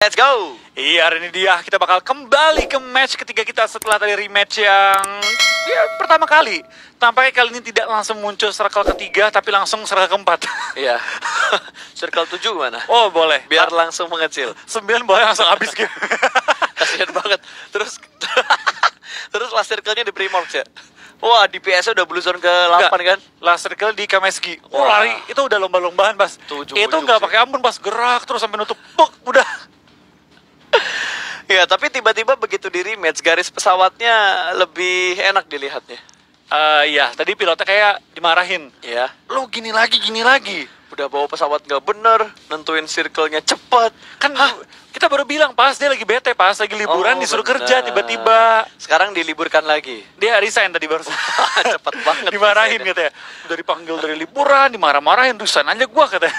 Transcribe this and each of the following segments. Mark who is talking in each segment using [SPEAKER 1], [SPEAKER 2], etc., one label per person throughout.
[SPEAKER 1] Let's go.
[SPEAKER 2] Iya, hari ini dia kita bakal kembali ke match ketiga kita setelah tadi rematch yang pertama kali. Tampaknya kali ini tidak langsung muncul circle ketiga, tapi langsung circle keempat.
[SPEAKER 1] Iya. Circle 7 mana?
[SPEAKER 2] Oh, boleh.
[SPEAKER 1] Biar langsung mengecil.
[SPEAKER 2] 9 boleh langsung habis game.
[SPEAKER 1] Kasian banget. Terus last circle-nya di Primorsk ya. Wah, di PS udah blue zone ke 8 kan?
[SPEAKER 2] Last circle di Kameski. Oh,
[SPEAKER 1] Wah.
[SPEAKER 2] lari itu udah lomba-lombaan, Bas.
[SPEAKER 1] Itu
[SPEAKER 2] Itu nggak pakai ampun, Bas. Gerak terus sampai nutup. Puk, udah.
[SPEAKER 1] Ya, tapi tiba-tiba begitu di rematch garis pesawatnya lebih enak dilihatnya.
[SPEAKER 2] Iya, tadi pilotnya kayak dimarahin.
[SPEAKER 1] Ya,
[SPEAKER 2] Lo gini lagi, gini lagi.
[SPEAKER 1] udah bawa pesawat nggak bener, nentuin circle-nya cepet.
[SPEAKER 2] Kan kita baru bilang pas dia lagi bete, pas lagi liburan
[SPEAKER 1] Oh,
[SPEAKER 2] disuruh
[SPEAKER 1] bener.
[SPEAKER 2] kerja tiba-tiba.
[SPEAKER 1] Sekarang diliburkan lagi.
[SPEAKER 2] Dia resign tadi baru.
[SPEAKER 1] Cepet banget.
[SPEAKER 2] Dimarahin
[SPEAKER 1] resignnya.
[SPEAKER 2] katanya. Udah dipanggil dari liburan, dimarah-marahin, resign aja gua katanya.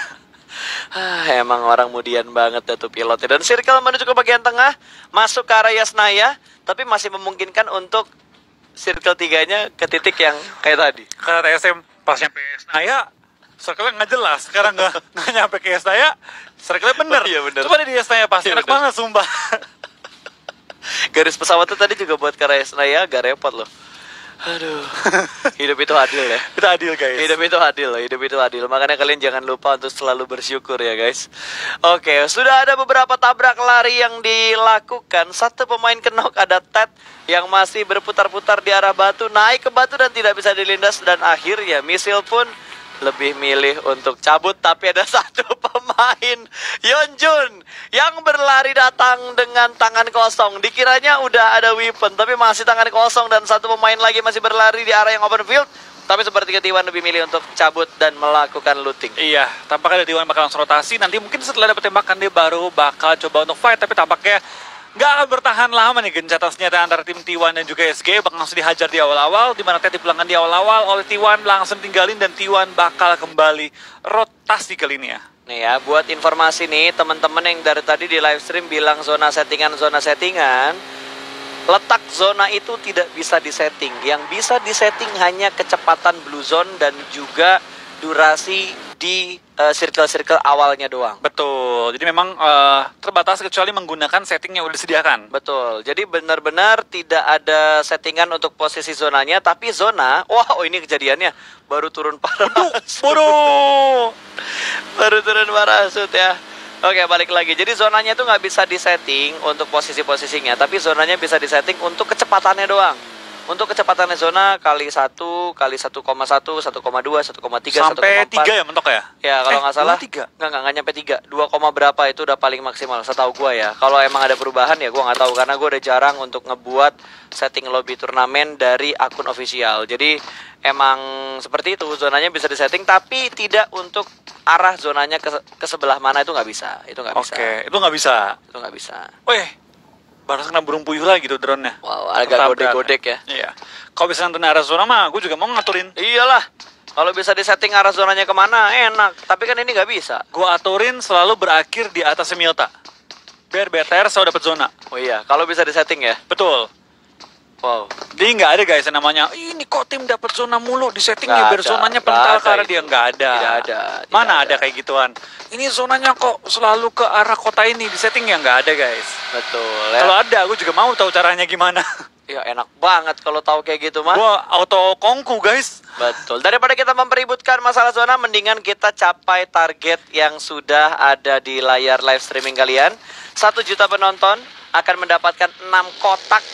[SPEAKER 1] Emang orang mudian banget ya tuh pilotnya. Dan circle menuju ke bagian tengah, masuk ke arah Yasnaya, tapi masih memungkinkan untuk circle 3-nya ke titik yang kayak tadi.
[SPEAKER 2] Kata TSM pas nyampe Yasnaya, circle-nya nggak jelas. Sekarang nggak nyampe ke Yasnaya, circle-nya bener.
[SPEAKER 1] Oh, iya, bener.
[SPEAKER 2] Coba deh di Yasnaya pas,
[SPEAKER 1] Iya,
[SPEAKER 2] enak
[SPEAKER 1] bener.
[SPEAKER 2] banget sumpah.
[SPEAKER 1] Garis pesawatnya tadi juga buat ke arah Yasnaya agak repot loh. Aduh, hidup itu adil ya.
[SPEAKER 2] Itu adil guys.
[SPEAKER 1] Hidup itu adil loh, hidup itu adil. Makanya kalian jangan lupa untuk selalu bersyukur ya guys. Oke, sudah ada beberapa tabrak lari yang dilakukan. Satu pemain kenok, ada Ted yang masih berputar-putar di arah batu, naik ke batu dan tidak bisa dilindas. Dan akhirnya Misil pun lebih milih untuk cabut. Tapi ada satu pemain, Yeonjun, yang berlari datang dengan tangan kosong. Dikiranya udah ada weapon, tapi masih tangan kosong. Dan satu pemain lagi masih berlari di arah yang open field. Tapi seperti T1 lebih milih untuk cabut dan melakukan looting.
[SPEAKER 2] Iya, tampaknya T1 bakal langsung rotasi. Nanti mungkin setelah dapat tembakan dia baru bakal coba untuk fight. Tapi tampaknya nggak akan bertahan lama nih gencatan senjata antara tim T1 dan juga SG. Bakal langsung dihajar di awal-awal. Dimana Ted dipulangkan di awal-awal oleh T1, langsung tinggalin. Dan T1 bakal kembali rotasi kali ini ya.
[SPEAKER 1] Nih ya, buat informasi nih, teman-teman yang dari tadi di live stream bilang zona settingan, letak zona itu tidak bisa disetting. Yang bisa disetting hanya kecepatan blue zone dan juga durasi di circle-circle awalnya doang.
[SPEAKER 2] Betul, jadi memang terbatas kecuali menggunakan setting yang udah disediakan.
[SPEAKER 1] Betul, jadi benar-benar tidak ada settingan untuk posisi zonanya, tapi zona, ini kejadiannya, baru turun parasut.
[SPEAKER 2] Bodoh.
[SPEAKER 1] Baru turun parasut ya. Oke, balik lagi. Jadi zonanya itu nggak bisa disetting untuk posisi-posisinya, tapi zonanya bisa disetting untuk kecepatannya doang. Untuk kecepatannya zona kali 1, kali 1,1, 1,2, 1,3,
[SPEAKER 2] Sampai
[SPEAKER 1] 1,4.
[SPEAKER 2] 3 ya mentok ya?
[SPEAKER 1] Ya, kalau nggak salah
[SPEAKER 2] 3.
[SPEAKER 1] nggak nyampe 3. 2, berapa itu udah paling maksimal setahu gua ya. Kalau emang ada perubahan ya gua nggak tahu, karena gua udah jarang untuk ngebuat setting lobby turnamen dari akun official. Jadi emang seperti itu, zonanya bisa disetting tapi tidak untuk arah zonanya ke sebelah mana, itu nggak bisa. Itu nggak bisa.
[SPEAKER 2] Oke, itu nggak bisa.
[SPEAKER 1] Itu nggak bisa.
[SPEAKER 2] Wih, baru kena burung puyuh lagi tuh drone-nya.
[SPEAKER 1] Wow, agak
[SPEAKER 2] Ketabrak.
[SPEAKER 1] godek-godek ya.
[SPEAKER 2] Iya. Kalau bisa nentuin arah zona mah, gue juga mau ngaturin.
[SPEAKER 1] Iyalah. Kalau bisa disetting arah zonanya kemana, enak. Tapi kan ini nggak bisa.
[SPEAKER 2] Gue aturin selalu berakhir di atas Milta. Biar BTR selalu dapat zona.
[SPEAKER 1] Oh iya, kalau bisa disetting ya.
[SPEAKER 2] Betul.
[SPEAKER 1] Wow.
[SPEAKER 2] Jadi nggak ada guys yang namanya, ini kok tim dapat zona mulu di setting
[SPEAKER 1] Nggak
[SPEAKER 2] ya biar
[SPEAKER 1] ada,
[SPEAKER 2] zonanya
[SPEAKER 1] nggak
[SPEAKER 2] pental
[SPEAKER 1] ada
[SPEAKER 2] ke arah
[SPEAKER 1] itu.
[SPEAKER 2] dia. Nggak ada.
[SPEAKER 1] Tidak ada, tidak
[SPEAKER 2] Mana
[SPEAKER 1] ada.
[SPEAKER 2] ada kayak gituan. Ini zonanya kok selalu ke arah kota ini di setting ya, nggak ada guys.
[SPEAKER 1] Betul ya.
[SPEAKER 2] Kalau ada, gue juga mau tahu caranya gimana.
[SPEAKER 1] Ya enak banget kalau tahu kayak gitu mah.
[SPEAKER 2] Gue auto kongku guys.
[SPEAKER 1] Betul. Daripada kita mempeributkan masalah zona, mendingan kita capai target yang sudah ada di layar live streaming kalian. 1 juta penonton akan mendapatkan 6 kotak.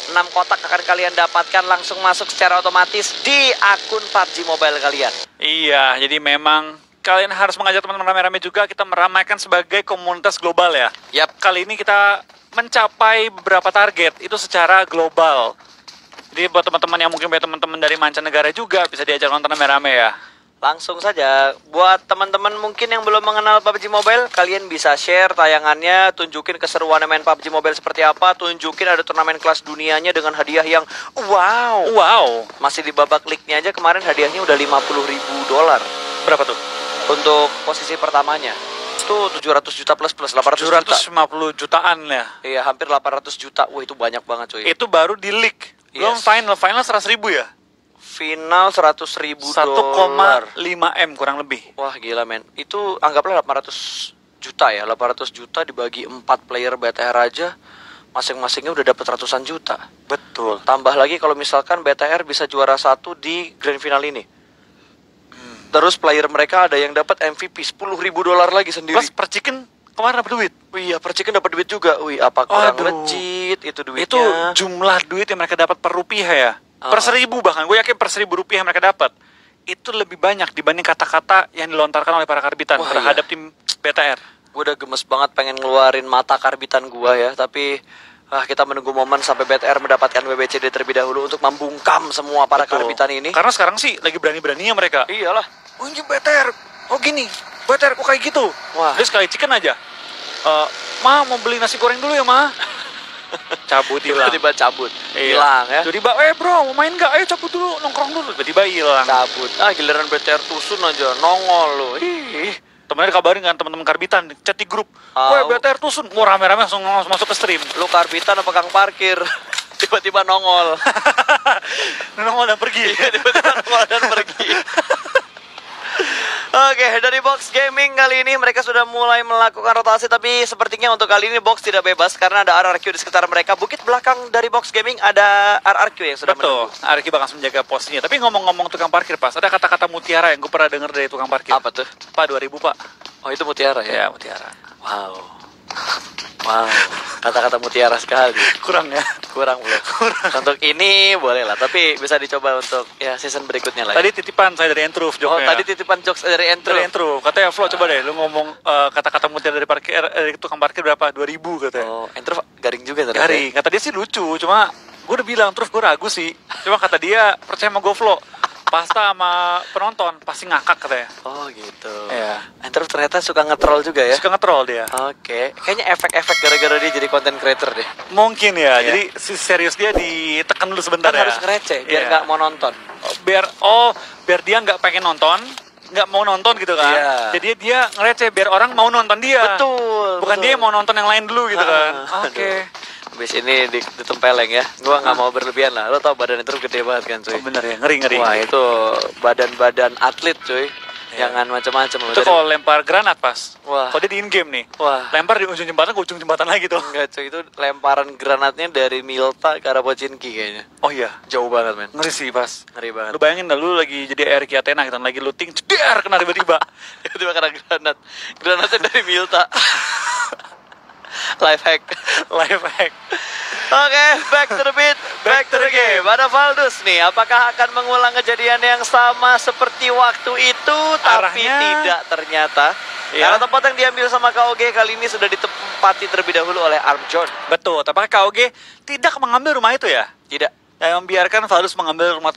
[SPEAKER 1] 6 kotak akan kalian dapatkan langsung masuk secara otomatis di akun PUBG Mobile kalian.
[SPEAKER 2] Iya, jadi memang kalian harus mengajak teman-teman rame-rame juga. Kita meramaikan sebagai komunitas global ya.
[SPEAKER 1] Yap.
[SPEAKER 2] Kali ini kita mencapai beberapa target itu secara global. Jadi buat teman-teman yang mungkin punya teman-teman dari mancanegara juga bisa diajak nonton rame-rame ya.
[SPEAKER 1] Langsung saja, buat teman-teman mungkin yang belum mengenal PUBG Mobile, kalian bisa share tayangannya, tunjukin keseruan main PUBG Mobile seperti apa, tunjukin ada turnamen kelas dunianya dengan hadiah yang wow. Masih di babak league-nya aja kemarin hadiahnya udah $50.000.
[SPEAKER 2] Berapa tuh?
[SPEAKER 1] Untuk posisi pertamanya. Itu 700 juta plus 800 juta.
[SPEAKER 2] 750 jutaan ya.
[SPEAKER 1] Iya, hampir 800 juta. Wah, itu banyak banget cuy.
[SPEAKER 2] Itu baru di league. Belum
[SPEAKER 1] Yes.
[SPEAKER 2] final 100.000 ya?
[SPEAKER 1] Final $100.000.
[SPEAKER 2] 1,5 M kurang lebih.
[SPEAKER 1] Wah, gila men. Itu anggaplah 800 juta ya, 800 juta dibagi 4 player BTR aja, masing-masingnya udah dapat ratusan juta.
[SPEAKER 2] Betul.
[SPEAKER 1] Tambah lagi kalau misalkan BTR bisa juara 1 di grand final ini. Terus player mereka ada yang dapat MVP $10.000 lagi sendiri.
[SPEAKER 2] Plus per chicken kemarin dapat duit.
[SPEAKER 1] Wih, per chicken dapat duit juga. Wih, apa kurang
[SPEAKER 2] Aduh.
[SPEAKER 1] legit itu duitnya?
[SPEAKER 2] Itu jumlah duit yang mereka dapat per rupiah ya. Per 1.000 bahkan, gue yakin per 1.000 rupiah yang mereka dapat itu lebih banyak dibanding kata-kata yang dilontarkan oleh para karbitan
[SPEAKER 1] Wah,
[SPEAKER 2] terhadap
[SPEAKER 1] iya.
[SPEAKER 2] tim BTR.
[SPEAKER 1] Gue udah gemes banget pengen ngeluarin mata karbitan gue ya, tapi kita menunggu momen sampai BTR mendapatkan WBCD terlebih dahulu untuk membungkam semua para
[SPEAKER 2] Betul.
[SPEAKER 1] karbitan ini.
[SPEAKER 2] Karena sekarang sih lagi berani-beraninya mereka.
[SPEAKER 1] Iyalah.
[SPEAKER 2] Oh ini BTR, oh gini, BTR kok kayak gitu.
[SPEAKER 1] Wah.
[SPEAKER 2] Dia sekali chicken aja. Ma mau beli nasi goreng dulu ya ma. Cabut hilang.
[SPEAKER 1] Tiba-tiba cabut,
[SPEAKER 2] Iya.
[SPEAKER 1] hilang ya.
[SPEAKER 2] Tiba-tiba, bro mau main nggak? Ayo cabut dulu, nongkrong dulu. Tiba-tiba hilang.
[SPEAKER 1] Cabut. Giliran BTR Tusun aja nongol loh. Ih.
[SPEAKER 2] Temennya dikabarin kan teman-teman karbitan, chat di grup.
[SPEAKER 1] Oh.
[SPEAKER 2] BTR Tusun, mau rame-rame langsung masuk ke stream.
[SPEAKER 1] Lu karbitan apa kang parkir? Tiba-tiba nongol.
[SPEAKER 2] Nongol dan pergi.
[SPEAKER 1] Tiba-tiba nongol dan pergi. Oke, dari Box Gaming kali ini mereka sudah mulai melakukan rotasi, tapi sepertinya untuk kali ini Box tidak bebas karena ada RRQ di sekitar mereka. Bukit belakang dari Box Gaming ada RRQ yang sudah
[SPEAKER 2] Betul,
[SPEAKER 1] menunggu.
[SPEAKER 2] Arki bakal menjaga posisinya. Tapi ngomong-ngomong tukang parkir pas, ada kata-kata mutiara yang gue pernah dengar dari tukang parkir.
[SPEAKER 1] Apa tuh?
[SPEAKER 2] Pak 2000 pak.
[SPEAKER 1] Oh, itu mutiara ya?
[SPEAKER 2] Ya mutiara.
[SPEAKER 1] Wow. Wow, kata-kata mutiara sekali.
[SPEAKER 2] Kurang ya.
[SPEAKER 1] Kurang belum? Untuk ini boleh lah, tapi bisa dicoba untuk ya season berikutnya lah.
[SPEAKER 2] Tadi titipan saya dari Entruf
[SPEAKER 1] Oh,
[SPEAKER 2] joknya.
[SPEAKER 1] tadi titipan jokes dari Entro.
[SPEAKER 2] Dari Entruf. Katanya Flo coba deh lu ngomong kata-kata mutiara dari parkir dari tukang parkir berapa? 2000 katanya.
[SPEAKER 1] Oh, Entro garing juga ternyata.
[SPEAKER 2] Garing. Kata dia sih lucu, cuma gue udah bilang terus gue ragu sih. Cuma kata dia percaya sama gue Flo. Pasta sama penonton pasti ngakak katanya.
[SPEAKER 1] Oh gitu.
[SPEAKER 2] Iya.
[SPEAKER 1] Entro ternyata suka nge-troll juga ya.
[SPEAKER 2] Suka nge-troll dia.
[SPEAKER 1] Oke, kayaknya efek-efek gara-gara dia jadi content creator deh.
[SPEAKER 2] Mungkin ya.
[SPEAKER 1] Iya.
[SPEAKER 2] Jadi si serius dia ditekan dulu sebentar
[SPEAKER 1] Kan
[SPEAKER 2] ya.
[SPEAKER 1] harus ngereceh biar
[SPEAKER 2] Iya.
[SPEAKER 1] nggak mau nonton.
[SPEAKER 2] Biar dia nggak pengen nonton, nggak mau nonton gitu kan.
[SPEAKER 1] Iya.
[SPEAKER 2] Jadi dia ngereceh biar orang mau nonton dia.
[SPEAKER 1] Betul.
[SPEAKER 2] Bukan
[SPEAKER 1] betul.
[SPEAKER 2] dia yang mau nonton yang lain dulu gitu kan.
[SPEAKER 1] Ah,
[SPEAKER 2] Oke.
[SPEAKER 1] Habis ini ditempeleng ya. Gua nggak mau berlebihan lah. Lo tau badan Entro gede banget kan cuy.
[SPEAKER 2] Oh, bener ya, ngeri-ngeri.
[SPEAKER 1] Wah itu badan-badan atlet cuy. Jangan macam-macam loh.
[SPEAKER 2] Itu kalau lempar granat pas.
[SPEAKER 1] Wah.
[SPEAKER 2] Kalau dia di in game nih.
[SPEAKER 1] Wah.
[SPEAKER 2] Lempar di ujung jembatan ke ujung jembatan lagi tuh.
[SPEAKER 1] Enggak cuy, itu lemparan granatnya dari Milta ke arah Pochinki kayaknya.
[SPEAKER 2] Oh iya.
[SPEAKER 1] Jauh banget men.
[SPEAKER 2] Ngeri sih pas.
[SPEAKER 1] Ngeri banget.
[SPEAKER 2] Lu bayangin dah lu lagi jadi Eric Athena gitu lagi looting, ceder kena tiba-tiba.
[SPEAKER 1] Tiba-tiba kena granat. Granatnya dari Milta. Life hack.
[SPEAKER 2] Live hack.
[SPEAKER 1] Oke, back to the beat, back to the game. Ada Valdus nih, apakah akan mengulang kejadian yang sama seperti waktu itu? Tapi
[SPEAKER 2] Arahnya-
[SPEAKER 1] tidak ternyata.
[SPEAKER 2] Iya.
[SPEAKER 1] Karena tempat yang diambil sama KOG kali ini sudah ditempati terlebih dahulu oleh Arm John.
[SPEAKER 2] Betul, tapi KOG tidak mengambil rumah itu ya.
[SPEAKER 1] Tidak.
[SPEAKER 2] Yang membiarkan Valdus mengambil rumah,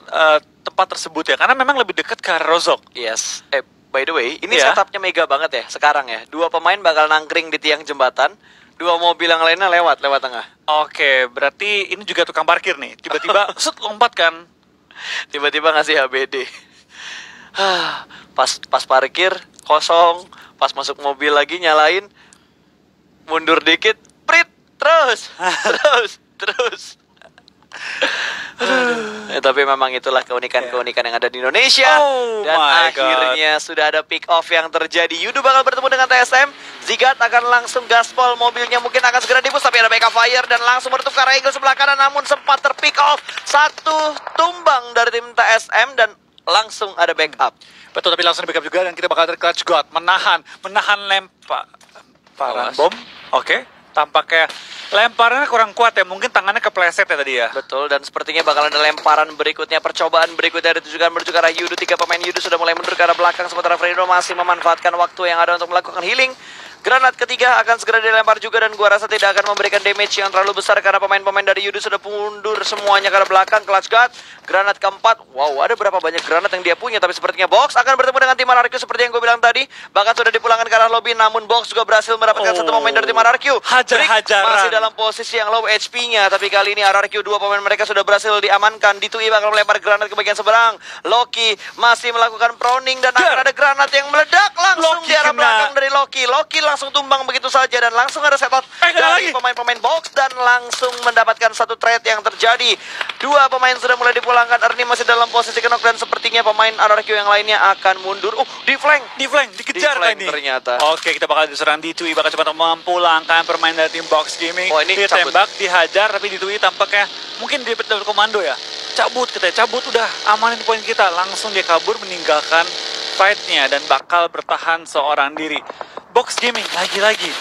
[SPEAKER 2] tempat tersebut ya, karena memang lebih dekat ke arah Rozok.
[SPEAKER 1] Yes. By the way, ini
[SPEAKER 2] Iya.
[SPEAKER 1] setupnya mega banget ya sekarang ya. Dua pemain bakal nangkring di tiang jembatan. Dua mobil yang lainnya lewat tengah.
[SPEAKER 2] Oke, berarti ini juga tukang parkir nih. Tiba-tiba set lompat kan.
[SPEAKER 1] Tiba-tiba ngasih HBD. Pas parkir kosong, pas masuk mobil lagi nyalain, mundur dikit, prit, terus. Tapi memang itulah keunikan-keunikan yang ada di Indonesia.
[SPEAKER 2] Oh
[SPEAKER 1] Dan
[SPEAKER 2] my God.
[SPEAKER 1] akhirnya sudah ada pick off yang terjadi. Yudu bakal bertemu dengan TSM. Zigat akan langsung gaspol, mobilnya mungkin akan segera dibus, tapi ada backup fire dan langsung menutup ke arah Eagle sebelah kanan, namun sempat terpick off. Satu tumbang dari tim TSM dan langsung ada backup.
[SPEAKER 2] Betul, tapi langsung di backup juga dan kita bakal ada clutch god menahan lemparan
[SPEAKER 1] Awas.
[SPEAKER 2] bom. Oke, tampaknya lemparannya kurang kuat ya, mungkin tangannya kepleset ya tadi ya.
[SPEAKER 1] Betul, dan sepertinya bakal ada lemparan berikutnya, percobaan berikutnya ditujukan menuju ke arah Yudu. Tiga pemain Yudu sudah mulai mundur ke arah belakang, sementara Fredo masih memanfaatkan waktu yang ada untuk melakukan healing. Granat ketiga akan segera dilempar juga dan gua rasa tidak akan memberikan damage yang terlalu besar karena pemain-pemain dari Yudu sudah mundur semuanya ke arah belakang. Clutch guard, granat keempat. Wow, ada berapa banyak granat yang dia punya, tapi sepertinya Box akan bertemu dengan tim RRQ seperti yang gue bilang tadi. Bahkan sudah dipulangkan ke arah lobby, namun Box juga berhasil mendapatkan satu pemain dari tim RRQ.
[SPEAKER 2] Hajar-hajaran.
[SPEAKER 1] Brick masih dalam posisi yang low HP-nya, tapi kali ini RRQ dua pemain mereka sudah berhasil diamankan. Ditui bakal melempar granat ke bagian seberang. Loki masih melakukan proning dan akan ada granat yang meledak langsung
[SPEAKER 2] Loki
[SPEAKER 1] di arah
[SPEAKER 2] kena.
[SPEAKER 1] belakang dari Loki. Loki langsung tumbang begitu saja dan langsung ada setup
[SPEAKER 2] Kena
[SPEAKER 1] dari pemain-pemain box dan langsung mendapatkan satu trade yang terjadi. Dua pemain sudah mulai dipulangkan. Ernie masih dalam posisi knock dan sepertinya pemain RRQ yang lainnya akan mundur. Di flank,
[SPEAKER 2] dikejar
[SPEAKER 1] flank
[SPEAKER 2] ini.
[SPEAKER 1] ternyata.
[SPEAKER 2] Oke, kita bakal diserang Ditui, bakal coba memulangkan permainan dari tim Box Gaming.
[SPEAKER 1] Oh, ini
[SPEAKER 2] dia
[SPEAKER 1] cabut.
[SPEAKER 2] tembak, dihajar, tapi Ditui tampaknya mungkin dia dapat komando ya. Cabut udah amanin poin kita. Langsung dia kabur meninggalkan fight-nya dan bakal bertahan seorang diri. Box Gaming lagi-lagi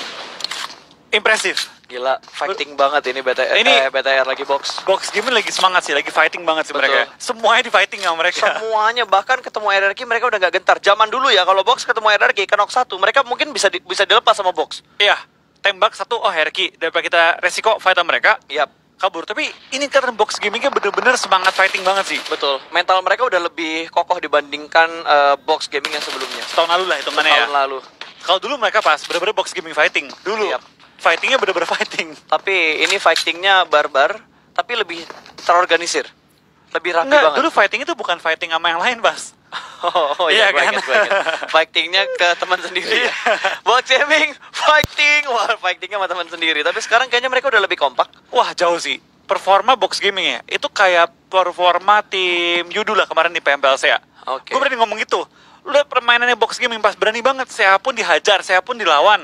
[SPEAKER 2] impresif.
[SPEAKER 1] Gila, fighting banget ini BTR lagi box.
[SPEAKER 2] Box Gaming lagi semangat sih, lagi fighting banget sih.
[SPEAKER 1] Betul.
[SPEAKER 2] Mereka. Semuanya di fighting sama mereka.
[SPEAKER 1] Semuanya, bahkan ketemu RRQ mereka udah gak gentar. Zaman dulu ya, kalau box ketemu RRQ ke knock 1, mereka mungkin bisa dilepas sama box.
[SPEAKER 2] Iya, tembak satu, RRQ. Daripada kita resiko fight sama mereka,
[SPEAKER 1] Yap.
[SPEAKER 2] kabur. Tapi ini karena Box Gamingnya bener-bener semangat fighting banget sih.
[SPEAKER 1] Betul, mental mereka udah lebih kokoh dibandingkan box gaming yang sebelumnya.
[SPEAKER 2] Tahun lalu lah hitungannya ya.
[SPEAKER 1] Tahun lalu.
[SPEAKER 2] Kalau dulu mereka pas bener-bener Box Gaming fighting. Dulu
[SPEAKER 1] Yap.
[SPEAKER 2] fightingnya bener-bener fighting.
[SPEAKER 1] Tapi ini fightingnya barbar, tapi lebih terorganisir. Lebih rapi
[SPEAKER 2] Enggak,
[SPEAKER 1] banget.
[SPEAKER 2] dulu fighting itu bukan fighting sama yang lain, Bas.
[SPEAKER 1] Oh
[SPEAKER 2] Iya
[SPEAKER 1] iya, gue
[SPEAKER 2] kan?
[SPEAKER 1] inget. Fightingnya ke teman sendiri ya. Box gaming, fighting. Wah, fightingnya sama teman sendiri. Tapi sekarang kayaknya mereka udah lebih kompak.
[SPEAKER 2] Wah, jauh sih. Performa Box Gaming ya, itu kayak performa tim Yudu lah kemarin di PMPLC ya.
[SPEAKER 1] Oke.
[SPEAKER 2] Gue berani ngomong gitu. Lu lihat permainannya Box Gaming pas berani banget. Saya pun dihajar, saya pun dilawan.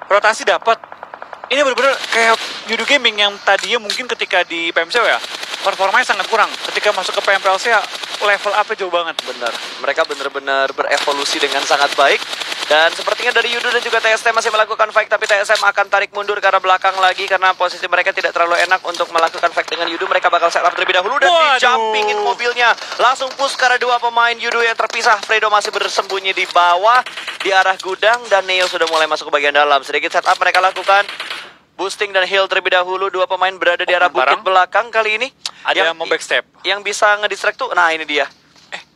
[SPEAKER 2] Rotasi dapat. Ini bener-bener kayak Yudu Gaming yang tadinya mungkin ketika di PMCO ya, performanya sangat kurang. Ketika masuk ke PMPLC ya, level up-nya jauh banget.
[SPEAKER 1] Benar, mereka benar-benar berevolusi dengan sangat baik. Dan sepertinya dari Yudu dan juga TSM masih melakukan fight, tapi TSM akan tarik mundur ke arah belakang lagi karena posisi mereka tidak terlalu enak untuk melakukan fight dengan Yudu. Mereka bakal set up terlebih dahulu dan di-jumpingin mobilnya. Langsung push ke arah dua pemain Yudu yang terpisah. Fredo masih bersembunyi di bawah, di arah gudang, dan Neo sudah mulai masuk ke bagian dalam. Sedikit setup mereka lakukan. Boosting dan heal terlebih dahulu. Dua pemain berada di arah bukit belakang kali ini.
[SPEAKER 2] Ada yang mau backstep.
[SPEAKER 1] Yang bisa ngedistract tuh, nah ini dia.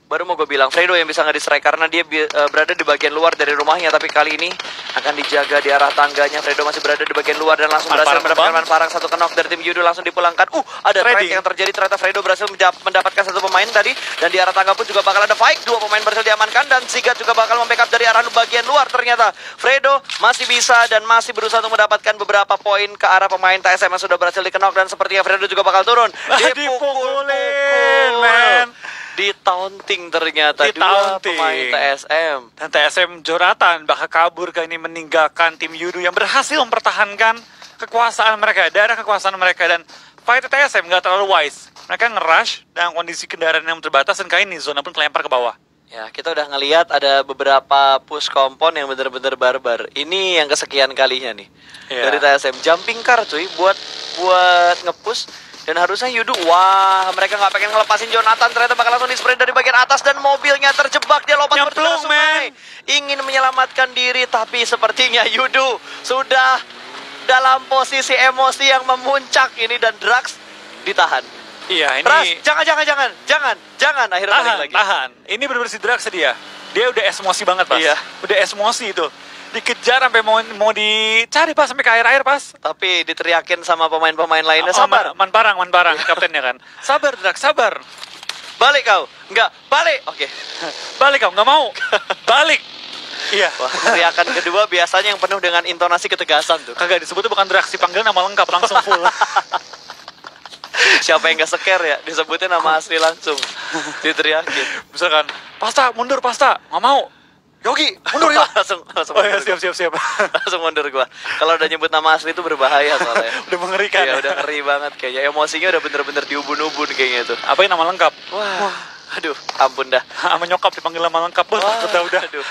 [SPEAKER 1] Baru mau gue bilang, Fredo yang bisa ngedistract karena dia berada di bagian luar dari rumahnya. Tapi kali ini akan dijaga di arah tangganya. Fredo masih berada di bagian luar dan langsung berhasil mendapatkan Manparang. Satu knock dari tim Yudu langsung dipulangkan. Ada trade yang terjadi. Ternyata Fredo berhasil mendapatkan satu pemain tadi. Dan di arah tangga pun juga bakal ada fight. Dua pemain berhasil diamankan dan Sigat juga bakal membackup dari arah bagian luar. Ternyata Fredo masih bisa dan masih berusaha untuk mendapatkan beberapa poin ke arah pemain TSM yang sudah berhasil di-knock. Dan sepertinya Fredo juga bakal turun.
[SPEAKER 2] Dipukulin, man.
[SPEAKER 1] Di-taunting ternyata dua pemain TSM.
[SPEAKER 2] Dan TSM Joratan bakal kabur kali ini meninggalkan tim Yudu yang berhasil mempertahankan kekuasaan mereka, daerah kekuasaan mereka. Dan fight TSM nggak terlalu wise. Mereka nge-rush dengan kondisi kendaraan yang terbatas dan kali ini zona pun kelempar ke bawah.
[SPEAKER 1] Ya, kita udah ngelihat ada beberapa push kompon yang bener-bener barbar. Ini yang kesekian kalinya nih dari TSM. Jumping car cuy buat nge-push. Dan harusnya Yudu, wah mereka nggak pengen ngelepasin Jonathan. Ternyata bakal langsung di-spray dari bagian atas. Dan mobilnya terjebak, dia lompat ke sungai. Ingin menyelamatkan diri, tapi sepertinya Yudu sudah dalam posisi emosi yang memuncak ini. Dan Drax ditahan.
[SPEAKER 2] Iya, ini...
[SPEAKER 1] Ras, jangan. Akhirnya balik lagi.
[SPEAKER 2] Tahan. Ini bener-bener si Drax dia. Dia udah emosi banget, Pas.
[SPEAKER 1] Iya.
[SPEAKER 2] Udah emosi itu. Dikejar sampai mau dicari Pas sampai ke air-air Pas.
[SPEAKER 1] Tapi diteriakin sama pemain-pemain lainnya, sabar.
[SPEAKER 2] Manparang kaptennya kan. Sabar Drax, sabar.
[SPEAKER 1] Balik kau. Enggak, balik. Oke.
[SPEAKER 2] Balik kau, nggak mau. Balik. Iya.
[SPEAKER 1] Wah, teriakan kedua biasanya yang penuh dengan intonasi ketegasan tuh.
[SPEAKER 2] Kagak disebutnya bukan Drax, dipanggil nama lengkap langsung full.
[SPEAKER 1] Siapa yang gak scare ya, disebutin nama asli langsung. Diteriakin.
[SPEAKER 2] Misalkan, Pasta, mundur Pasta. Nggak mau. Yogi, mundur ya.
[SPEAKER 1] langsung
[SPEAKER 2] Oh ya, siap.
[SPEAKER 1] langsung mundur gua. Kalau udah nyebut nama asli itu berbahaya soalnya.
[SPEAKER 2] Udah mengerikan.
[SPEAKER 1] Iya, udah ngeri banget kayaknya. Emosinya udah bener-bener diubun-ubun kayaknya itu.
[SPEAKER 2] Apa yang nama lengkap?
[SPEAKER 1] Wah. Aduh, ampun dah.
[SPEAKER 2] Sama nyokap dipanggil nama lengkap. Udah.
[SPEAKER 1] Aduh.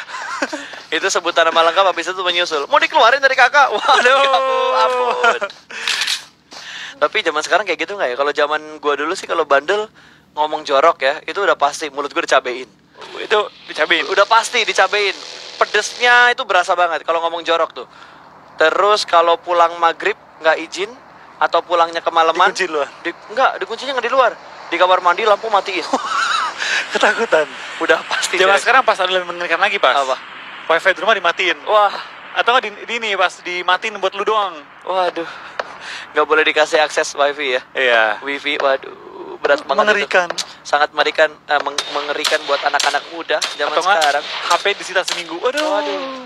[SPEAKER 1] Itu sebutan nama lengkap, habis itu menyusul. Mau dikeluarin dari kakak? Waduh, ampun. Tapi zaman sekarang kayak gitu nggak ya? Kalau zaman gua dulu sih kalau bandel ngomong jorok ya, itu udah pasti mulut gua dicabein.
[SPEAKER 2] Itu dicabein.
[SPEAKER 1] Udah pasti dicabein. Pedesnya itu berasa banget kalau ngomong jorok tuh. Terus kalau pulang maghrib nggak izin atau pulangnya kemalaman,
[SPEAKER 2] dikunci lu?
[SPEAKER 1] Dikuncinya nggak di luar. Di kamar mandi lampu matiin.
[SPEAKER 2] Ketakutan.
[SPEAKER 1] Udah pasti.
[SPEAKER 2] Zaman sekarang Pas ada lebih mengerikan lagi Pas.
[SPEAKER 1] Apa?
[SPEAKER 2] Wifi di rumah dimatiin.
[SPEAKER 1] Wah.
[SPEAKER 2] Atau nggak di ini Pas dimatiin buat lu doang.
[SPEAKER 1] Waduh. Nggak boleh dikasih akses wifi ya?
[SPEAKER 2] Iya.
[SPEAKER 1] Wifi, waduh, berat banget.
[SPEAKER 2] Mengerikan.
[SPEAKER 1] Itu. Sangat mengerikan buat anak-anak muda zaman sekarang.
[SPEAKER 2] HP disita seminggu. Waduh.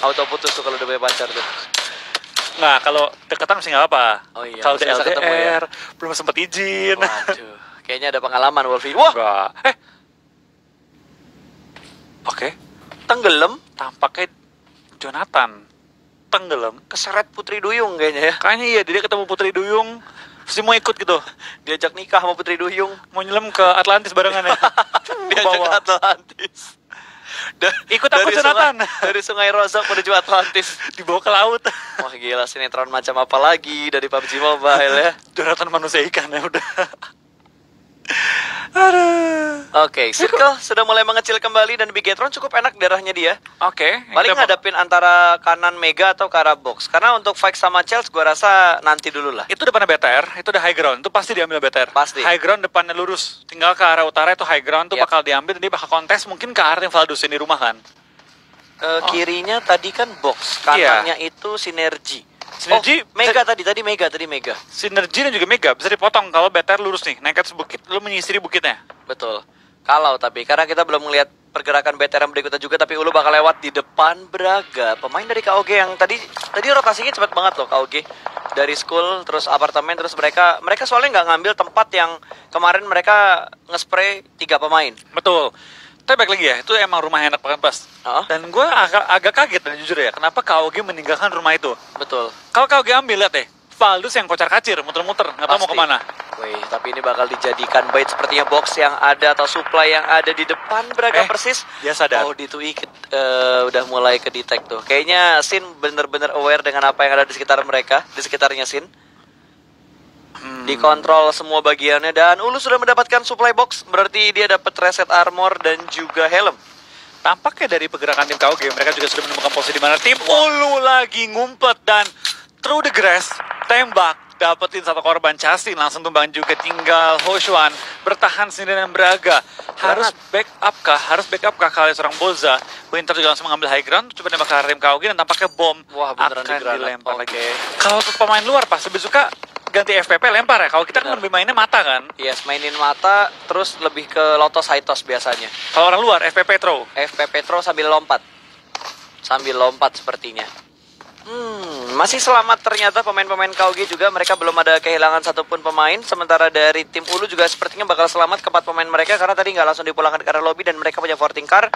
[SPEAKER 1] Auto putus tuh kalau udah punya pacar tuh.
[SPEAKER 2] Nah, kalau deketan masih nggak apa.
[SPEAKER 1] Oh iya,
[SPEAKER 2] Kalau
[SPEAKER 1] masih bisa ketemu ya.
[SPEAKER 2] LDR, belum sempat izin.
[SPEAKER 1] Waduh, kayaknya ada pengalaman Wolfie. Wah,
[SPEAKER 2] Enggak. Oke.
[SPEAKER 1] tenggelam,
[SPEAKER 2] Tampaknya Jonathan tenggelam.
[SPEAKER 1] keseret Putri Duyung kayaknya ya.
[SPEAKER 2] Kayaknya iya, dia ketemu Putri Duyung, terus dia mau ikut gitu.
[SPEAKER 1] Diajak nikah sama Putri Duyung.
[SPEAKER 2] Mau nyelam ke Atlantis barengan ya.
[SPEAKER 1] Diajak ke Atlantis.
[SPEAKER 2] Ikut aku, Jonathan.
[SPEAKER 1] Dari Sungai Rozok menuju Atlantis.
[SPEAKER 2] Dibawa ke laut.
[SPEAKER 1] Wah gila, sinetron macam apa lagi dari PUBG Mobile ya.
[SPEAKER 2] Jonathan manusia ikan ya udah. Aduh.
[SPEAKER 1] Oke, Circle sudah mulai mengecil kembali dan Bigetron cukup enak darahnya dia.
[SPEAKER 2] Oke.
[SPEAKER 1] Paling ngadepin antara kanan Mega atau ke arah box. Karena untuk fight sama Chels gua rasa nanti dulu lah.
[SPEAKER 2] Itu depannya BTR, itu udah high ground, itu pasti diambil BTR.
[SPEAKER 1] Pasti.
[SPEAKER 2] High ground depannya lurus, tinggal ke arah utara itu high ground tuh
[SPEAKER 1] Yap.
[SPEAKER 2] bakal diambil dan dia bakal kontes mungkin ke arah yang Valdus di rumah kan.
[SPEAKER 1] Kirinya tadi kan box,
[SPEAKER 2] Iya.
[SPEAKER 1] kanannya itu sinergi.
[SPEAKER 2] Sinergi
[SPEAKER 1] Mega tadi Mega.
[SPEAKER 2] Sinergi dan juga Mega bisa dipotong kalau BTR lurus nih, naik ke atas bukit, lu menyisiri bukitnya.
[SPEAKER 1] Betul. Kalau tapi karena kita belum melihat pergerakan BTR yang berikutnya juga, tapi Ulu bakal lewat di depan Braga. Pemain dari KOG yang tadi rotasinya cepat banget loh KOG. Dari school terus apartemen terus mereka soalnya nggak ngambil tempat yang kemarin mereka nge-spray 3 pemain.
[SPEAKER 2] Betul. Tapi balik lagi ya, itu emang rumah enak banget pas. Dan gue agak kaget dan jujur ya, kenapa KOG meninggalkan rumah itu.
[SPEAKER 1] Betul.
[SPEAKER 2] Kalau KOG ambil, lihat deh, Valdus yang kocar-kacir, muter-muter, nggak tahu mau
[SPEAKER 1] Pasti.
[SPEAKER 2] kemana.
[SPEAKER 1] Wih, tapi ini bakal dijadikan bait sepertinya box yang ada atau supply yang ada di depan Braga persis.
[SPEAKER 2] Dia sadar.
[SPEAKER 1] Oh, di Tui udah mulai ke detect tuh. Kayaknya Sin bener-bener aware dengan apa yang ada di sekitar mereka, di sekitarnya Sin. Dikontrol semua bagiannya dan Ulu sudah mendapatkan supply box, berarti dia dapat reset armor dan juga helm.
[SPEAKER 2] Tampaknya dari pergerakan tim KOG, mereka juga sudah menemukan posisi di mana tim Ulu lagi ngumpet dan through the grass, tembak, dapetin satu korban Chasin, langsung tumbang juga, tinggal Hoshuan bertahan sendiri dengan Braga. Harus backup kah kali seorang Boza. Winter juga langsung mengambil high ground, coba nembak ke arah tim KOG dan tampaknya bom
[SPEAKER 1] Wah, beneran
[SPEAKER 2] akan
[SPEAKER 1] digranat.
[SPEAKER 2] dilempar lagi. Kalau pemain luar pas lebih suka ganti FPP lempar ya. Kalau kita kan
[SPEAKER 1] Benar.
[SPEAKER 2] lebih mainnya mata kan.
[SPEAKER 1] Yes, mainin mata, terus lebih ke Lotos Haitos biasanya.
[SPEAKER 2] Kalau orang luar FPP throw.
[SPEAKER 1] FP Petro sambil lompat sepertinya. Masih selamat ternyata pemain-pemain KOG juga, mereka belum ada kehilangan satupun pemain. Sementara dari tim Ulu juga sepertinya bakal selamat keempat pemain mereka karena tadi nggak langsung dipulangkan ke arah lobby dan mereka punya voting car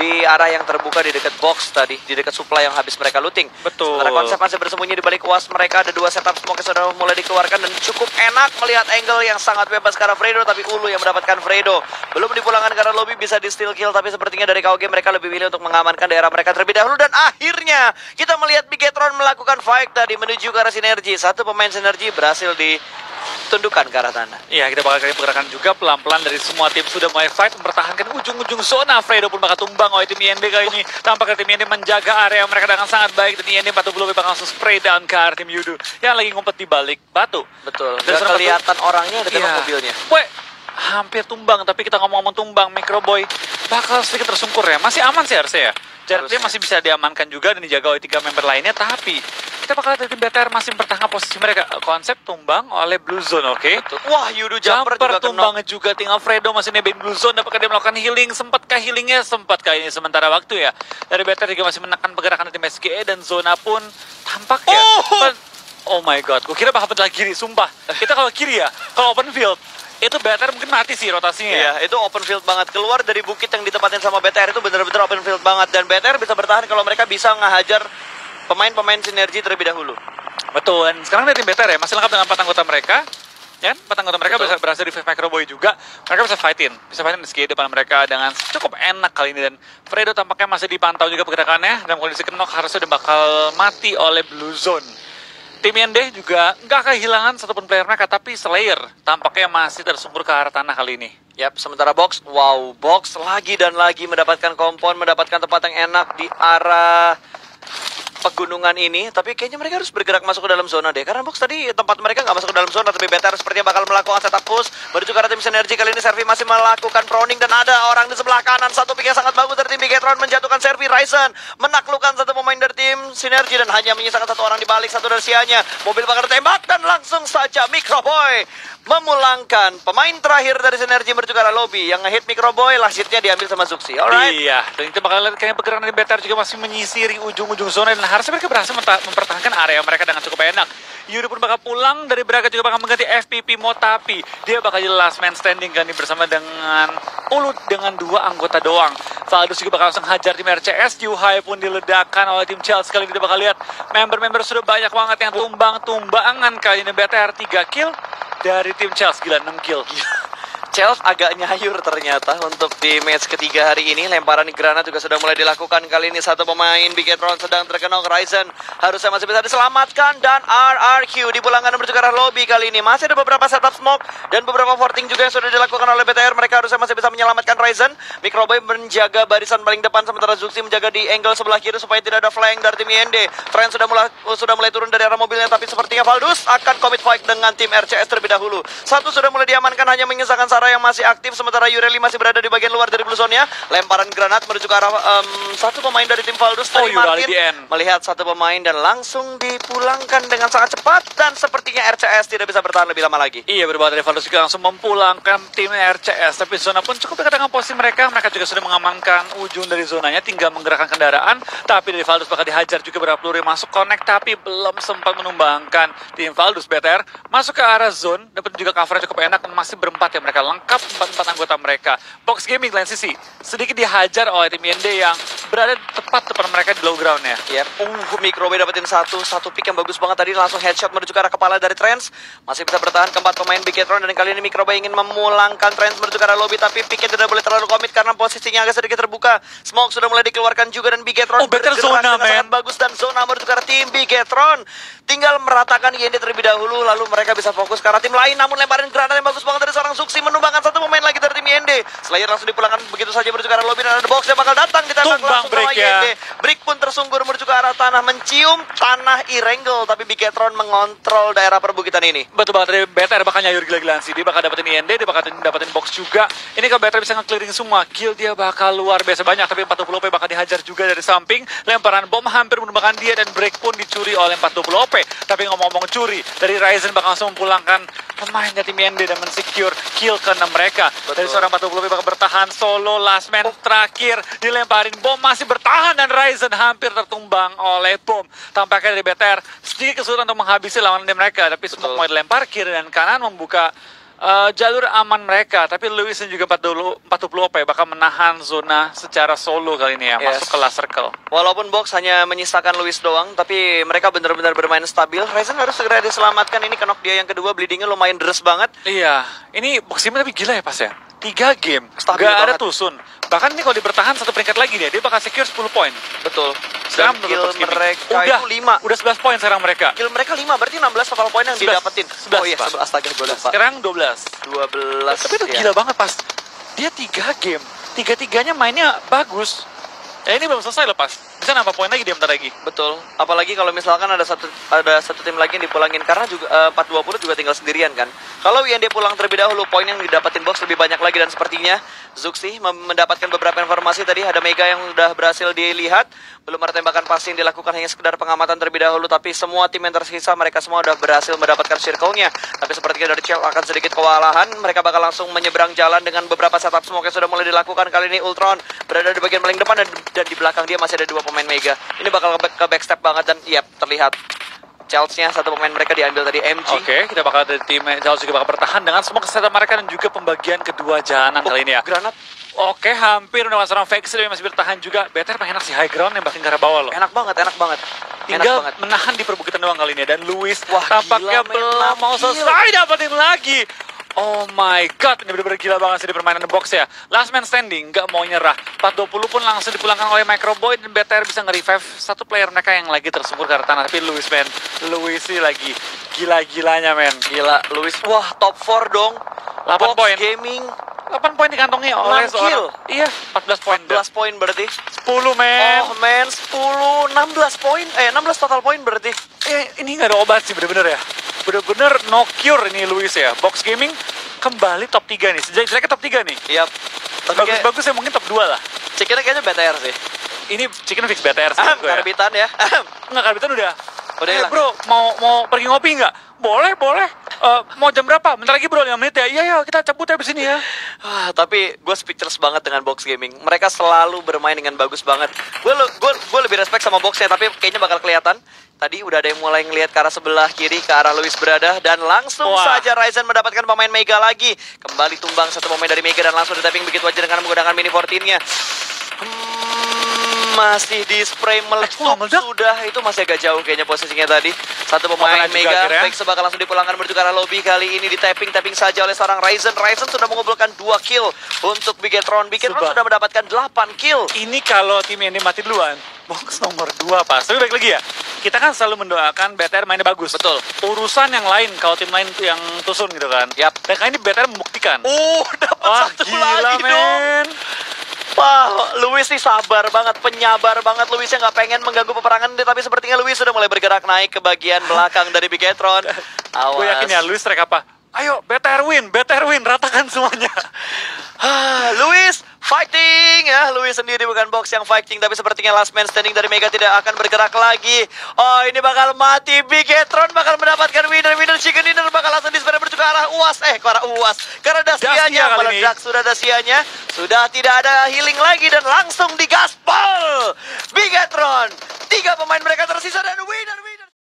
[SPEAKER 1] di arah yang terbuka di dekat box tadi, di dekat supply yang habis mereka looting.
[SPEAKER 2] Betul.
[SPEAKER 1] Sementara konsep masih bersembunyi di balik UAS mereka, ada 2 setup smoke yang sudah mulai dikeluarkan dan cukup enak melihat angle yang sangat bebas ke arah Fredo, tapi Ulu yang mendapatkan Fredo. Belum dipulangkan ke arah lobby, bisa di steal kill, tapi sepertinya dari KOG mereka lebih pilih untuk mengamankan daerah mereka terlebih dahulu dan akhirnya kita melihat Bigetron melakukan fight tadi menuju ke arah sinergi. Satu pemain sinergi berhasil ditundukkan ke arah tanah.
[SPEAKER 2] Iya, kita bakal kali pergerakan juga pelan-pelan dari semua tim sudah mulai fight mempertahankan ujung-ujung zona. Fredo pun bakal tumbang oleh tim IND kali ini. Tampaknya tim IND menjaga area mereka dengan sangat baik dan IND batu belum bakal langsung spray down ke arah tim Yudu yang lagi ngumpet di balik batu.
[SPEAKER 1] Betul.
[SPEAKER 2] Dan
[SPEAKER 1] Gak kelihatan orangnya ada
[SPEAKER 2] Iya.
[SPEAKER 1] mobilnya.
[SPEAKER 2] Weh, hampir tumbang, tapi kita ngomong-ngomong tumbang, Microboy bakal sedikit tersungkur ya. Masih aman sih harusnya ya. Jaraknya masih bisa diamankan juga dan dijaga oleh 3 member lainnya, tapi kita bakal lihat tim BTR masih mempertahankan posisi mereka. Konsep tumbang oleh Blue Zone, oke?
[SPEAKER 1] Wah, Yudu jumper juga
[SPEAKER 2] tumbang juga, tinggal Fredo masih nebeng Blue Zone. Apakah dia melakukan healing? Sempatkah healingnya? Sempat kali ini sementara waktu ya. Dari BTR juga masih menekan pergerakan tim SGE dan zona pun tampaknya. Oh my god, gue kira bakal belah kiri, sumpah. Kita kalau kiri ya, kalau open field, itu BTR mungkin mati sih rotasinya.
[SPEAKER 1] Iya, itu open field banget. Keluar dari bukit yang ditempatin sama BTR itu bener-bener open field banget. Dan BTR bisa bertahan kalau mereka bisa ngehajar pemain-pemain sinergi terlebih dahulu.
[SPEAKER 2] Betul, dan sekarang dari tim BTR ya, masih lengkap dengan 4 anggota mereka. Ya, 4 anggota mereka
[SPEAKER 1] Betul.
[SPEAKER 2] berhasil di Microboy juga. Mereka bisa fightin di depan mereka dengan cukup enak kali ini. Dan Fredo tampaknya masih dipantau juga pergerakannya. Dalam kondisi kenok harusnya udah bakal mati oleh Blue Zone. Tim Yende juga nggak kehilangan satupun player mereka, tapi Slayer tampaknya masih tersungkur ke arah tanah kali ini.
[SPEAKER 1] Yap, sementara box, wow, box lagi dan lagi mendapatkan kompon, mendapatkan tempat yang enak di arah pegunungan ini, tapi kayaknya mereka harus bergerak masuk ke dalam zona deh, karena box tadi tempat mereka nggak masuk ke dalam zona, tapi BTR sepertinya bakal melakukan setup push menuju ke arah tim sinergi. Kali ini Servi masih melakukan proning dan ada orang di sebelah kanan, satu pick yang sangat bagus dari tim Bigetron menjatuhkan Servi. Ryzen menaklukkan satu pemain dari tim sinergi dan hanya menyisakan satu orang di balik, satu dari sianya. Mobil bakal ditembak dan langsung saja Microboy memulangkan pemain terakhir dari Sinergi menuju ke arah lobby. Yang ngehit Microboy, last hitnya diambil sama Zuxi. Alright.
[SPEAKER 2] Iya, dan kita bakal lihat kayaknya pergerakan dari BTR juga masih menyisiri ujung-ujung zona, dan harusnya mereka berhasil mempertahankan area mereka dengan cukup enak. Yuri pun bakal pulang dari Braga, juga bakal mengganti FPP Motapi. Dia bakal jadi last man standing kan bersama dengan Ulut dengan 2 anggota doang. Valdus juga bakal langsung hajar tim RCS. Yuhai pun diledakkan oleh tim Chelsea. Kali ini kita bakal lihat member-member sudah banyak banget yang tumbang-tumbangan. Kali ini BTR 3 kill dari tim Chelsea. Gila, 6 kill.
[SPEAKER 1] Chelsea agak nyayur ternyata untuk di match ketiga hari ini. Lemparan granat juga sudah mulai dilakukan. Kali ini satu pemain Bigetron sedang terkena. Ryzen harusnya masih bisa diselamatkan. Dan RRQ dipulangkan menuju ke arah lobby kali ini. Masih ada beberapa setup smoke dan beberapa forting juga yang sudah dilakukan oleh BTR. Mereka harusnya masih bisa menyelamatkan Ryzen. Microboy menjaga barisan paling depan, sementara Zuxi menjaga di angle sebelah kiri supaya tidak ada flank dari tim IND. Trend sudah mulai turun dari arah mobilnya, tapi sepertinya Valdus akan commit fight dengan tim RCS terlebih dahulu. Satu sudah mulai diamankan, hanya menyisakan Sarah yang masih aktif, sementara Yureli masih berada di bagian luar dari blue zone-nya. Lemparan granat menuju ke arah satu pemain dari tim Valdus dari Martin. Melihat satu pemain dan langsung dipulangkan dengan sangat cepat, dan sepertinya RCS tidak bisa bertahan lebih lama lagi.
[SPEAKER 2] Iya, berbalik dari Valdus juga langsung memulangkan tim RCS, tapi zona pun cukup dekat dengan posisi mereka. Mereka juga sudah mengamankan ujung dari zonanya, tinggal menggerakkan kendaraan. Tapi dari Valdus bakal dihajar juga beberapa peluru yang masuk connect, tapi belum sempat menumbangkan tim Valdus. BTR masuk ke arah zone, dapat juga covernya cukup enak, dan masih berempat ya mereka, lengkap 4 anggota mereka. Box Gaming lain sisi sedikit dihajar oleh tim IND yang berada tepat depan mereka di low ground-nya.
[SPEAKER 1] Microboy dapetin satu pick yang bagus banget tadi, langsung headshot menuju ke arah kepala dari Trans. Masih bisa bertahan keempat pemain Bigetron, dan kali ini Microboy ingin memulangkan Trans menuju ke arah lobby, tapi picknya tidak boleh terlalu komit karena posisinya agak sedikit terbuka. Smoke sudah mulai dikeluarkan juga, dan Bigetron
[SPEAKER 2] bergerak dengan
[SPEAKER 1] sangat bagus, dan zona menuju ke arah tim Bigetron. Tinggal meratakan IND terlebih dahulu, lalu mereka bisa fokus ke arah tim lain. Namun lemparan granat yang bagus banget dari seorang Zuxi menumbangkan satu pemain lagi dari tim IND. Slayer langsung dipulangkan begitu saja menuju ke arah lobby, dan ada box yang bakal datang ditembak langsung sama IND. Brick pun tersungkur menuju ke arah tanah, mencium tanah Irengel, tapi Bigetron mengontrol daerah perbukitan ini.
[SPEAKER 2] Betul banget, dari BTR bakal nyayur gila-gilaan sih. Dia bakal dapetin IND, dia bakal dapetin box juga. Ini kalau BTR bisa nge-clearing semua, kill dia bakal luar biasa banyak, tapi 40 OP bakal dihajar juga dari samping. Lemparan bom hampir menumbangkan dia, dan break pun dicuri oleh 40 OP. Tapi ngomong-ngomong curi, dari Ryzen bakal langsung memulangkan pemainnya tim IND dan mensecure kill ke-6 mereka.
[SPEAKER 1] Betul.
[SPEAKER 2] Dari seorang 40 OP bakal bertahan solo, last man terakhir dilemparin bom, masih bertahan, dan Ryzen hampir tertumbang oleh bom. Tampaknya dari BTR sedikit kesulitan untuk menghabisi lawan mereka, tapi semua mau dilempar kiri dan kanan membuka jalur aman mereka. Tapi Lewis dan juga 40 OP bakal menahan zona secara solo kali ini ya, masuk ke last circle.
[SPEAKER 1] Walaupun box hanya menyisakan Lewis doang, tapi mereka benar-benar bermain stabil. Ryzen harus segera diselamatkan, ini knock dia yang kedua, bleedingnya lumayan deres banget.
[SPEAKER 2] Iya, ini box game tapi gila ya pas ya. 3 game,
[SPEAKER 1] stabil
[SPEAKER 2] gak ada
[SPEAKER 1] banget.
[SPEAKER 2] Tusun. Bahkan ini kalau dibertahan satu peringkat lagi dia bakal secure 10 poin.
[SPEAKER 1] Betul.
[SPEAKER 2] Sekarang
[SPEAKER 1] kill mereka
[SPEAKER 2] udah,
[SPEAKER 1] itu 5.
[SPEAKER 2] Udah 11 poin sekarang mereka.
[SPEAKER 1] Kill mereka 5, berarti 16 total poin yang
[SPEAKER 2] 11.
[SPEAKER 1] didapetin.
[SPEAKER 2] 11,
[SPEAKER 1] oh iya, 11, astaga gue lupa.
[SPEAKER 2] Sekarang 12.
[SPEAKER 1] 12.
[SPEAKER 2] Tapi itu gila banget pas. Dia 3 game. 3-3-nya mainnya bagus. Ya ini belum selesai loh pas. Bisa nambah poin lagi dia bentar lagi.
[SPEAKER 1] Betul. Apalagi kalau misalkan ada satu tim lagi yang dipulangin, karena juga 4-20 juga tinggal sendirian kan. Kalau IND pulang terlebih dahulu, poin yang didapatin box lebih banyak lagi, dan sepertinya Zuxi mendapatkan beberapa informasi tadi. Ada Mega yang sudah berhasil dilihat. Belum ada tembakan pasti yang dilakukan, hanya sekedar pengamatan terlebih dahulu. Tapi semua tim yang tersisa, mereka semua sudah berhasil mendapatkan circle-nya. Tapi sepertinya dari Chelsea akan sedikit kewalahan. Mereka bakal langsung menyeberang jalan dengan beberapa setup smoke yang sudah mulai dilakukan. Kali ini Ultron berada di bagian paling depan, dan di belakang dia masih ada 2 pemain Mega. Ini bakal ke backstep banget, dan terlihat Chelsea-nya satu pemain mereka diambil tadi, MG.
[SPEAKER 2] Oke, kita bakal dari tim Chelsea juga bakal bertahan dengan semua kesehatan mereka, dan juga pembagian kedua jahanan kali ini ya.
[SPEAKER 1] Granat.
[SPEAKER 2] Oke, hampir udah seorang Vex tapi masih bertahan juga. BTR pengen enak sih high ground yang bahkan ke arah bawah loh.
[SPEAKER 1] Enak banget.
[SPEAKER 2] Tinggal menahan di perbukitan doang kali ini. Dan Lewis tampaknya
[SPEAKER 1] gila,
[SPEAKER 2] belum mau selesai dapetin lagi. Oh my god, ini bener-bener gila banget sih di permainan The Box ya. Last man standing, nggak mau nyerah. 420 pun langsung dipulangkan oleh Microboy, dan BTR bisa nge-revive satu player mereka yang lagi tersungkur ke arah tanah. Tapi Lewis sih lagi gila-gilanya men.
[SPEAKER 1] Gila, Lewis. Wah, top 4 dong.
[SPEAKER 2] 8
[SPEAKER 1] Box
[SPEAKER 2] poin.
[SPEAKER 1] Gaming.
[SPEAKER 2] 8 poin dikantongi oleh
[SPEAKER 1] 6 kill.
[SPEAKER 2] Iya, 14 poin.
[SPEAKER 1] 14 poin berarti.
[SPEAKER 2] 10 men.
[SPEAKER 1] Oh men, 10, 16 poin. 16 total poin berarti.
[SPEAKER 2] Ini nggak ada obat sih bener-bener ya. Bener-bener no cure ini Lewis ya. Box Gaming kembali top 3 nih. Sejak top 3 nih.
[SPEAKER 1] Yap.
[SPEAKER 2] Bagus-bagus ya, mungkin top 2 lah.
[SPEAKER 1] Chicken kayaknya BTR sih.
[SPEAKER 2] Ini Chicken fix BTR sih.
[SPEAKER 1] Karbitan ya.
[SPEAKER 2] Enggak, Karbitan udah.
[SPEAKER 1] Udah hilang.
[SPEAKER 2] Bro, mau pergi ngopi nggak? Boleh. Mau jam berapa? Bentar lagi bro, 5 menit ya. Iya ya, kita cabut ya di sini ya.
[SPEAKER 1] Tapi gue speechless banget dengan Box Gaming. Mereka selalu bermain dengan bagus banget. Gue lebih respect sama Boxnya, tapi kayaknya bakal kelihatan. Tadi udah ada yang mulai ngelihat ke arah sebelah kiri, ke arah Luis berada. Dan langsung saja Ryzen mendapatkan pemain Mega lagi. Kembali tumbang satu pemain dari Mega dan langsung di-tapping begitu aja dengan menggunakan mini 14-nya. Masih di spray meletup sudah. Itu masih agak jauh kayaknya posisinya tadi. Satu pemain Mega, Vex bakal langsung dipulangkan menuju ke arah lobby. Kali ini di-tapping saja oleh seorang Ryzen. Ryzen sudah mengumpulkan 2 kill untuk Bigetron. Bigetron sudah mendapatkan 8 kill.
[SPEAKER 2] Ini kalau tim ini mati duluan, Box nomor 2 pas. Tapi balik lagi ya, kita kan selalu mendoakan BTR mainnya bagus.
[SPEAKER 1] Betul.
[SPEAKER 2] Urusan yang lain kalau tim lain yang tusun gitu kan.
[SPEAKER 1] Yap.
[SPEAKER 2] Dan kali ini BTR membuktikan.
[SPEAKER 1] Dapat satu lagi
[SPEAKER 2] men.
[SPEAKER 1] dong. Wah, Luis sih sabar banget, penyabar banget. Luisnya nggak pengen mengganggu peperangan, tapi sepertinya Luis sudah mulai bergerak naik ke bagian belakang dari Bigetron. Awas.
[SPEAKER 2] Gue yakin ya, Luis track apa? Ayo, BTR win, ratakan semuanya.
[SPEAKER 1] Luis fighting ya, Luis sendiri bukan Box yang fighting, tapi sepertinya last man standing dari Mega tidak akan bergerak lagi. Oh, ini bakal mati. Bigetron bakal mendapatkan winner chicken dinner, bakal langsung disperse menuju ke arah UAS. Ke arah UAS. Karena Dacia-nya meledak, sudah Dacia-nya sudah tidak ada healing lagi dan langsung digaspol. Bigetron, 3 pemain mereka tersisa dan winner.